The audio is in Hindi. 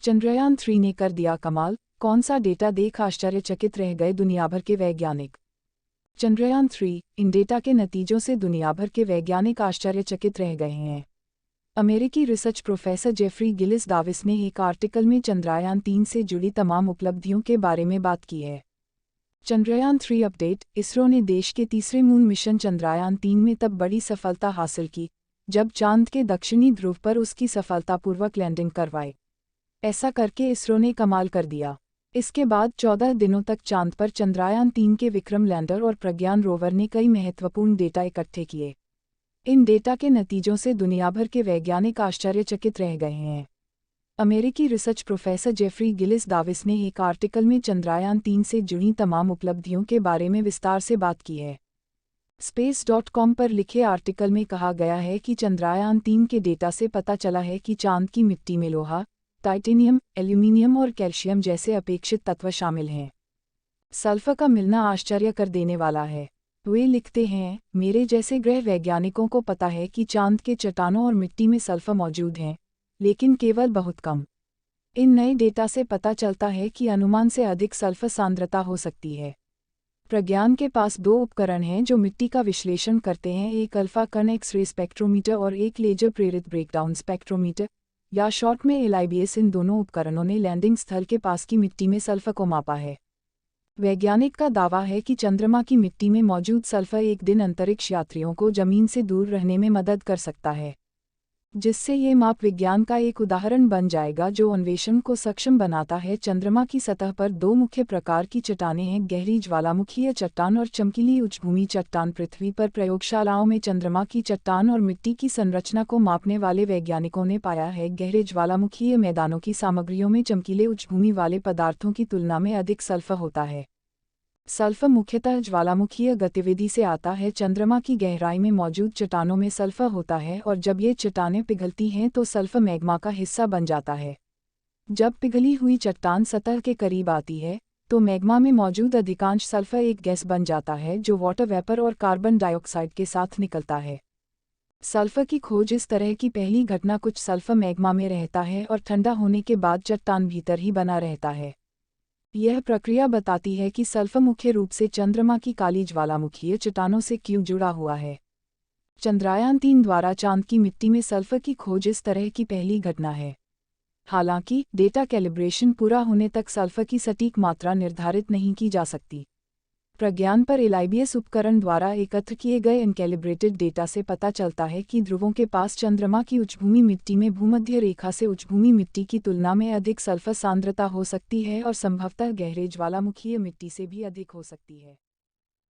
चंद्रयान-3 ने कर दिया कमाल, कौन सा डेटा देख आश्चर्यचकित रह गए दुनिया भर के वैज्ञानिक। चंद्रयान-3 इन डेटा के नतीजों से दुनिया भर के वैज्ञानिक आश्चर्यचकित रह गए हैं। अमेरिकी research professor Jeffrey Gillies Davis ने एक आर्टिकल में चंद्रयान-3 से जुड़ी तमाम उपलब्धियों के बारे में बात की है। चंद्रयान-3 अपडेट। इसरो ने देश के तीसरे मून मिशन चंद्रयान-3 में तब बड़ी सफलता हासिल की जब चांद के दक्षिणी ध्रुव पर उसकी सफलतापूर्वक लैंडिंग करवाई। ऐसा करके इसरो ने कमाल कर दिया। इसके बाद 14 दिनों तक चांद पर चंद्रयान-3 के विक्रम लैंडर और प्रज्ञान रोवर ने कई महत्वपूर्ण डेटा इकट्ठे किए। इन डेटा के नतीजों से दुनिया भर के वैज्ञानिक आश्चर्यचकित रह गए हैं। अमेरिकी research professor Jeffrey Gillies Davis ने एक आर्टिकल में चंद्रयान-3 से जुड़ी तमाम उपलब्धियों के बारे में विस्तार से बात की है। Space.com पर लिखे आर्टिकल में कहा गया है कि चंद्रयान-3 के डेटा से पता चला है कि चांद की मिट्टी में लोहा, टाइटेनियम, एल्यूमीनियम और कैल्शियम जैसे अपेक्षित तत्व शामिल हैं। सल्फर का मिलना आश्चर्य कर देने वाला है। वे लिखते हैं, मेरे जैसे ग्रह वैज्ञानिकों को पता है कि चांद के चट्टानों और मिट्टी में सल्फर मौजूद हैं, लेकिन केवल बहुत कम। इन नए डेटा से पता चलता है कि अनुमान से अधिक सल्फर सांद्रता हो सकती है। प्रज्ञान के पास 2 उपकरण हैं जो मिट्टी का विश्लेषण करते हैं, एक अल्फा कण एक्स-रे स्पेक्ट्रोमीटर और एक लेजर प्रेरित ब्रेकडाउन स्पेक्ट्रोमीटर या शॉर्ट में LIBS। इन दोनों उपकरणों ने लैंडिंग स्थल के पास की मिट्टी में सल्फर को मापा है। वैज्ञानिक का दावा है कि चंद्रमा की मिट्टी में मौजूद सल्फर एक दिन अंतरिक्ष यात्रियों को जमीन से दूर रहने में मदद कर सकता है, जिससे ये माप विज्ञान का एक उदाहरण बन जाएगा जो अन्वेषण को सक्षम बनाता है। चंद्रमा की सतह पर 2 मुख्य प्रकार की चट्टानें हैं, गहरी ज्वालामुखीय चट्टान और चमकीली उच्चभूमि चट्टान। पृथ्वी पर प्रयोगशालाओं में चंद्रमा की चट्टान और मिट्टी की संरचना को मापने वाले वैज्ञानिकों ने पाया है, गहरे ज्वालामुखीय मैदानों की सामग्रियों में चमकीले उच्चभूमि वाले पदार्थों की तुलना में अधिक सल्फर होता है। सल्फर मुख्यतः ज्वालामुखीय गतिविधि से आता है। चंद्रमा की गहराई में मौजूद चट्टानों में सल्फर होता है और जब ये चट्टानें पिघलती हैं तो सल्फर मैग्मा का हिस्सा बन जाता है। जब पिघली हुई चट्टान सतह के करीब आती है तो मैग्मा में मौजूद अधिकांश सल्फर एक गैस बन जाता है जो वाटर वेपर और कार्बन डाइऑक्साइड के साथ निकलता है। सल्फर की खोज इस तरह की पहली घटना। कुछ सल्फर मैग्मा में रहता है और ठंडा होने के बाद चट्टान भीतर ही बना रहता है। यह प्रक्रिया बताती है कि सल्फर मुख्य रूप से चंद्रमा की काली ज्वालामुखीय चट्टानों से क्यों जुड़ा हुआ है। चंद्रयान-3 द्वारा चांद की मिट्टी में सल्फर की खोज इस तरह की पहली घटना है। हालांकि डेटा कैलिब्रेशन पूरा होने तक सल्फर की सटीक मात्रा निर्धारित नहीं की जा सकती। प्रज्ञान पर LIBS उपकरण द्वारा एकत्र किए गए इनकैलिब्रेटेड डेटा से पता चलता है कि ध्रुवों के पास चंद्रमा की उच्चभूमि मिट्टी में भूमध्य रेखा से उच्चभूमि मिट्टी की तुलना में अधिक सल्फर सांद्रता हो सकती है और संभवतः गहरे ज्वालामुखीय मिट्टी से भी अधिक हो सकती है।